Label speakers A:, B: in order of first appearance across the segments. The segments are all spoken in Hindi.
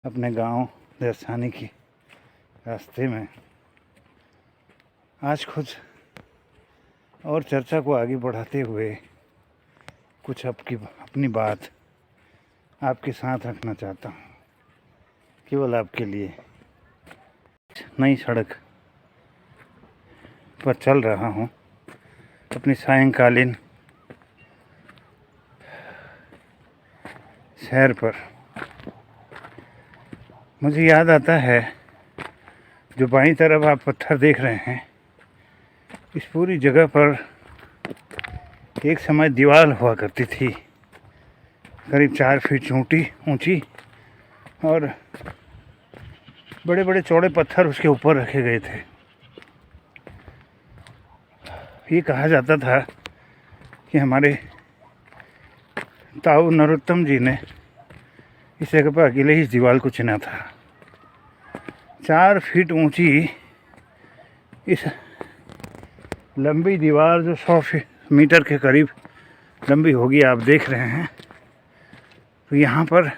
A: अपने गांव दर्शाने की रास्ते में आज कुछ और चर्चा को आगे बढ़ाते हुए कुछ अपनी बात आपके साथ रखना चाहता हूँ, केवल आपके लिए। नई सड़क पर चल रहा हूँ अपनी सायंकालीन सैर पर। मुझे याद आता है, जो बाईं तरफ आप पत्थर देख रहे हैं, इस पूरी जगह पर एक समय दीवार हुआ करती थी, करीब 4 फीट ऊंची, और बड़े बड़े चौड़े पत्थर उसके ऊपर रखे गए थे। ये कहा जाता था कि हमारे ताऊ नरोत्तम जी ने इस जगह पर अकेले ही इस दीवार को चुना था। 4 फीट ऊंची इस लंबी दीवार, जो 100 मीटर के करीब लंबी होगी, आप देख रहे हैं। तो यहाँ पर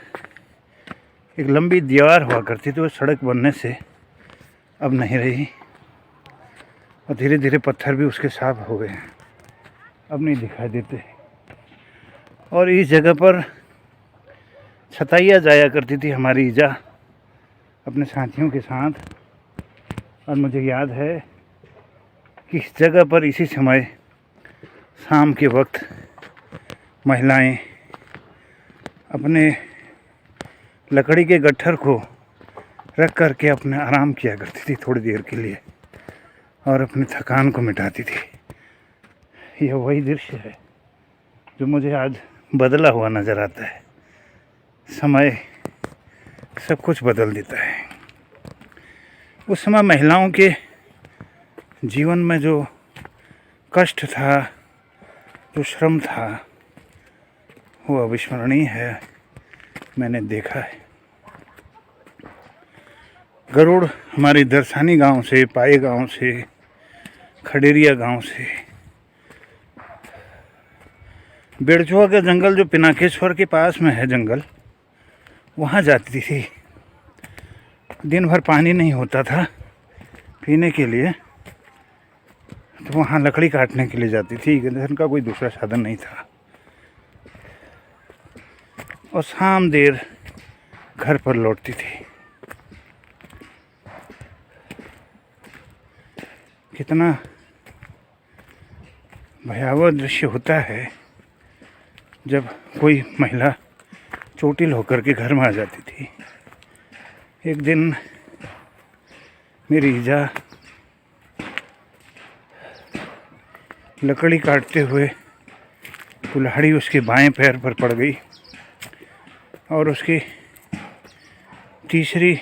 A: एक लंबी दीवार हुआ करती थी, वो सड़क बनने से अब नहीं रही, और धीरे धीरे पत्थर भी उसके साफ हो गए हैं, अब नहीं दिखाई देते। और इस जगह पर छताइया जाया करती थी हमारी ईजा अपने साथियों के साथ। और मुझे याद है कि इस जगह पर इसी समय शाम के वक्त महिलाएं अपने लकड़ी के गट्ठर को रख करके अपने आराम किया करती थी थोड़ी देर के लिए, और अपनी थकान को मिटाती थी। यह वही दृश्य है जो मुझे आज बदला हुआ नज़र आता है। समय सब कुछ बदल देता है। उस समय महिलाओं के जीवन में जो कष्ट था, जो श्रम था, वो अविस्मरणीय है। मैंने देखा है। गरुड़ हमारी दर्शानी गांव से, पाए गांव से, खडेरिया गांव से, बेड़चुआ का जंगल जो पिनाकेश्वर के पास में है जंगल, वहाँ जाती थी। दिन भर पानी नहीं होता था पीने के लिए, तो वहाँ लकड़ी काटने के लिए जाती थी। ईंधन का कोई दूसरा साधन नहीं था, और शाम देर घर पर लौटती थी। कितना भयावह दृश्य होता है जब कोई महिला चोटिल होकर के घर में आ जाती थी। एक दिन मेरी ईजा लकड़ी काटते हुए कुल्हाड़ी उसके बाएं पैर पर पड़ गई, और उसकी तीसरी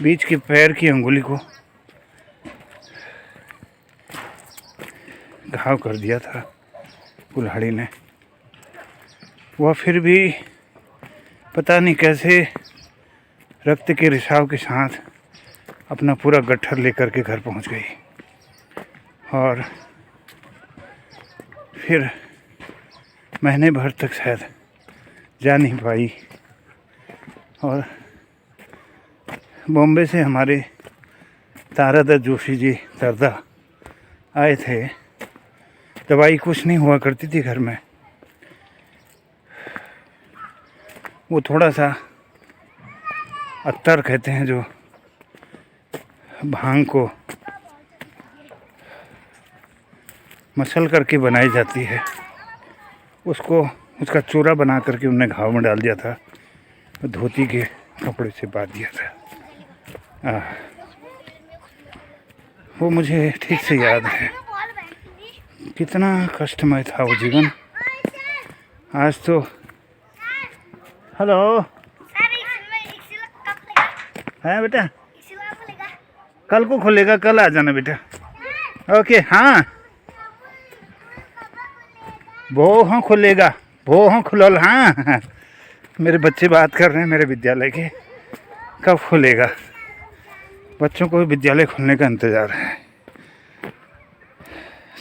A: बीच के पैर की अंगुली को घाव कर दिया था कुल्हाड़ी ने। वह फिर भी पता नहीं कैसे रक्त के रिसाव के साथ अपना पूरा गट्ठर लेकर के घर पहुंच गई, और फिर महीने भर तक शायद जा नहीं पाई। और बॉम्बे से हमारे तारादत्त जोशी जी दर्दा आए थे। दवाई कुछ नहीं हुआ करती थी घर में। वो थोड़ा सा अत्तर कहते हैं, जो भांग को मसल करके बनाई जाती है, उसका चूरा बना करके उन्होंने घाव में डाल दिया था, धोती के कपड़े से बांध दिया था। वो मुझे ठीक से याद है, कितना कष्टमय था वो जीवन। आज तो हेलो है बेटा, कल को खुलेगा, कल आ जाना बेटा। ओके, हाँ वो हाँ खुलेगा, वो हाँ खुलल। हाँ मेरे बच्चे बात कर रहे हैं मेरे विद्यालय के, कब खुलेगा। बच्चों को भी विद्यालय खुलने का इंतज़ार है।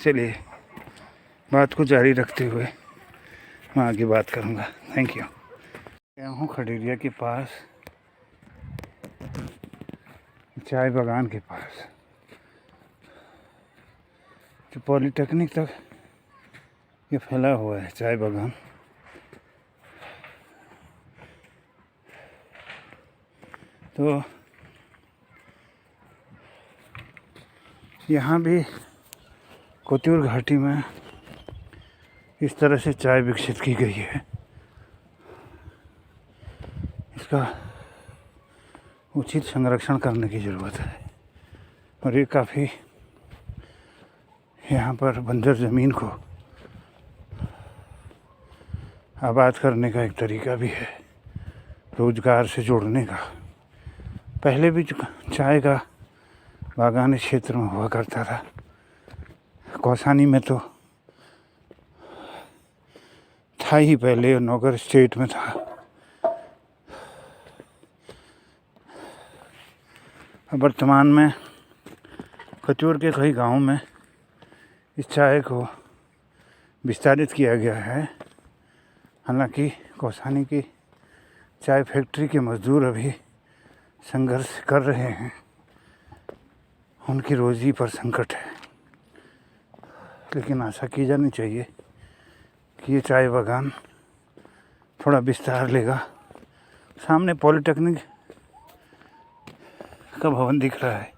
A: चलिए, बात को जारी रखते हुए मैं आगे बात करूँगा। Thank you. गया हूँ खडेरिया के पास चाय बागान के पास जो पॉलिटेक्निक तक ये फैला हुआ है चाय बागान। तो यहाँ भी कोत्यूर घाटी में इस तरह से चाय विकसित की गई है। इसका उचित संरक्षण करने की ज़रूरत है और ये काफ़ी यहाँ पर बंजर ज़मीन को आबाद करने का एक तरीका भी है, रोज़गार से जोड़ने का। पहले भी चाय का बागानी क्षेत्र में हुआ करता था। कौसानी में तो था ही पहले, नौगर स्टेट में था। वर्तमान में कोत्यूर के कई गांवों में इस चाय को विस्तारित किया गया है। हालांकि कौसानी की चाय फैक्ट्री के मजदूर अभी संघर्ष कर रहे हैं, उनकी रोज़ी पर संकट है। लेकिन आशा की जानी चाहिए कि ये चाय बागान थोड़ा विस्तार लेगा। सामने पॉलिटेक्निक का भवन दिख रहा है।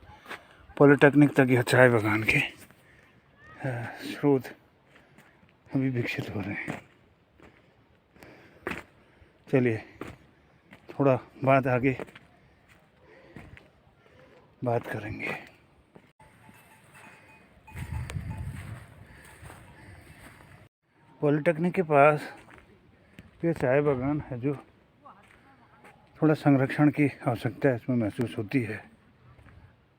A: पॉलिटेक्निक तक यह चाय बागान के स्रोत अभी विकसित हो रहे हैं। चलिए थोड़ा बाद आगे बात करेंगे। पॉलिटेक्निक के पास ये चाय बागान है जो थोड़ा संरक्षण की आवश्यकता इसमें महसूस होती है।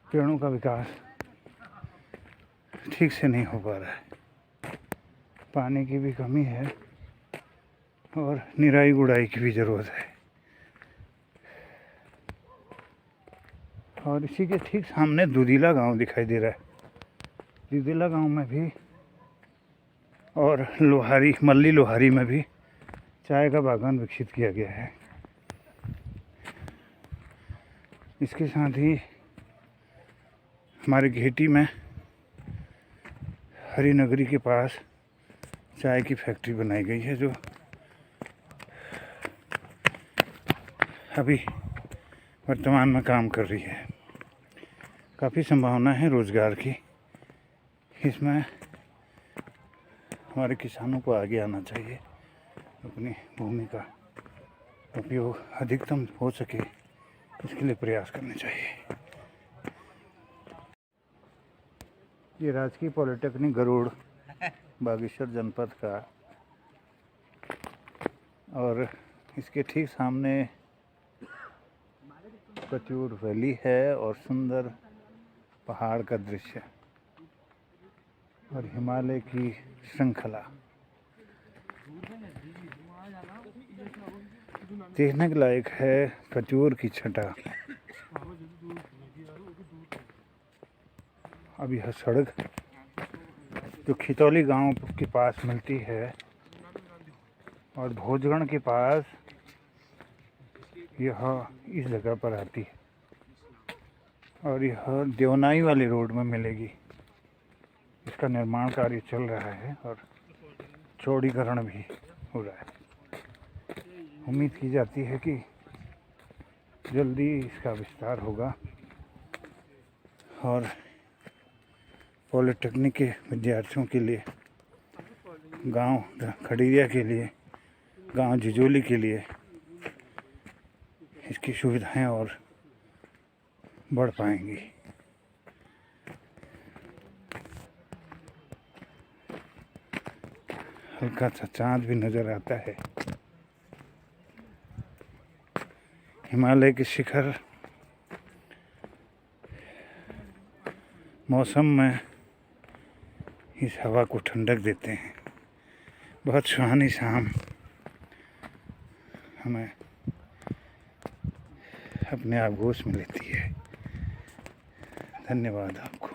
A: पेड़ों का विकास ठीक से नहीं हो पा रहा है, पानी की भी कमी है और निराई गुड़ाई की भी ज़रूरत है। और इसी के ठीक सामने दुधीला गांव दिखाई दे रहा है। दुधीला गांव में भी और लोहारी, मल्ली लोहारी में भी चाय का बागान विकसित किया गया है। इसके साथ ही हमारे घेटी में हरिनगरी के पास चाय की फैक्ट्री बनाई गई है, जो अभी वर्तमान में काम कर रही है। काफ़ी संभावना है रोज़गार की। इसमें हमारे किसानों को आगे आना चाहिए, अपनी भूमि का उपयोग अधिकतम हो सके इसके लिए प्रयास करने चाहिए। ये राजकीय पॉलिटेक्निक गरुड़ बागेश्वर जनपद का, और इसके ठीक सामने कोत्यूर वैली है और सुंदर पहाड़ का दृश्य और हिमालय की श्रृंखला देखने के लायक है। कोत्यूर की छटा। अब यह सड़क जो खितौली गांव के पास मिलती है और भोजगढ़ के पास यह इस जगह पर आती है और यह देवनाई वाली रोड में मिलेगी। इसका निर्माण कार्य चल रहा है और चौड़ीकरण भी हो रहा है। उम्मीद की जाती है कि जल्दी इसका विस्तार होगा और पॉलिटेक्निक के विद्यार्थियों के लिए, गांव खड़िया के लिए, गांव जिजोली के लिए इसकी सुविधाएं और बढ़ पाएंगी। हल्का सा चांद भी नज़र आता है। हिमालय के शिखर मौसम में इस हवा को ठंडक देते हैं। बहुत सुहानी शाम हमें अपने आप गोश में लेती है। धन्यवाद आपको।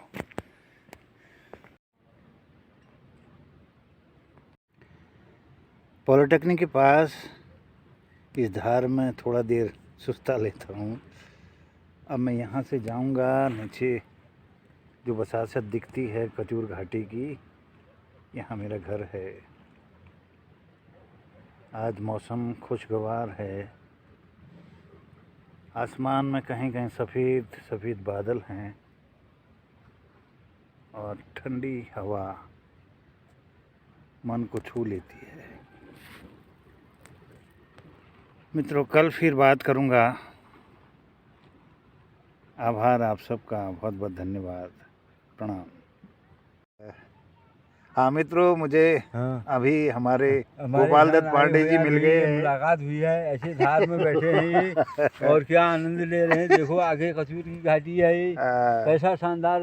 A: पॉलिटेक्निक के पास इस धार में थोड़ा देर सुस्ता लेता हूँ अब मैं यहाँ से जाऊँगा नीचे, जो बसासत दिखती है खजूर घाटी की, यहाँ मेरा घर है। आज मौसम खुशगवार है, आसमान में कहीं कहीं सफ़ेद सफ़ेद बादल हैं और ठंडी हवा मन को छू लेती है। मित्रों, कल फिर बात करूँगा। आभार आप सबका, बहुत बहुत धन्यवाद, प्रणाम। हाँ मित्रों, मुझे अभी हमारे गोपाल दत्त पांडे जी मिल गए हैं।
B: मुलाकात हुई है, ऐसे धार में बैठे हैं ये और क्या आनंद ले रहे हैं। देखो आगे खजूर की घाटी है, ये कैसा शानदार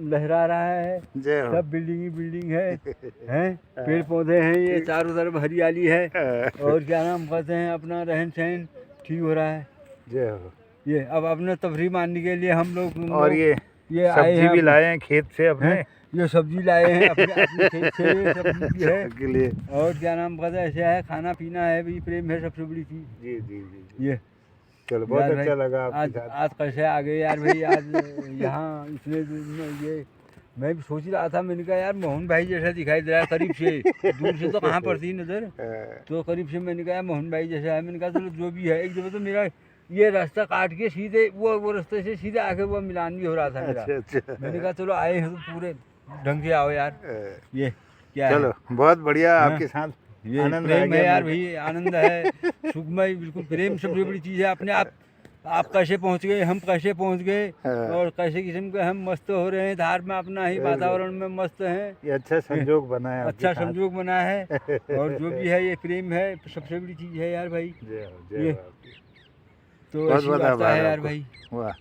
B: लहरा रहा है। सब बिल्डिंग ही बिल्डिंग है, पेड़ पौधे हैं, ये चारों तरफ हरियाली है और क्या नाम कहते हैं, अपना रहन सहन ठीक हो रहा है।
A: जय हो।
B: ये अब अपने तफरी मारने के लिए हम लोग
A: और ये सब्जी भी लाए हैं खेत से अपने,
B: ये सब्जी लाए हैं अपने खेत से, ये सब्जी है
A: के लिए। और
B: क्या नाम कहते हैं, ऐसे है, खाना पीना है भी, प्रेम है सबसे बड़ी चीज।
A: जी जी जी।
B: ये
A: चलो, बहुत अच्छा लगा
B: आज कैसे आ गए यार भाई। आज यहाँ इतने दिन में ये मैं भी सोच रहा था, मैंने कहा यार मोहन भाई जैसा दिखाई दे रहा है करीब से, दूर से तो कहाँ पड़ती नजर, तो करीब से मैंने कहा मोहन भाई जैसा है। मैंने कहा चलो जो भी है, एक दफा तो मेरा ये रास्ता काट के सीधे वो रास्ते से सीधे आके वो मिलान भी हो रहा था मेरा।
A: अच्छा।
B: मैंने कहा चलो आए हैं तो पूरे ढंग से आओ यार। ये क्या
A: चलो
B: है?
A: बहुत बढ़िया, आपके साथ
B: ये
A: आनंद
B: प्रेम है यार भाई, आनंद है, सुखमय, बिल्कुल प्रेम सबसे बड़ी चीज़ है। अपने आप कैसे पहुंच गए, हम कैसे पहुंच गए और कैसे किस्म के हम मस्त हो रहे हैं धार में, अपना ही वातावरण में मस्त हैं।
A: ये अच्छा संजोग बना है,
B: अच्छा संजोग बना है और जो भी है ये प्रेम है, सबसे बड़ी चीज़ है यार भाई।
A: जय हो, जय हो।
B: तो ऐसी बात है यार भाई।
A: वाह।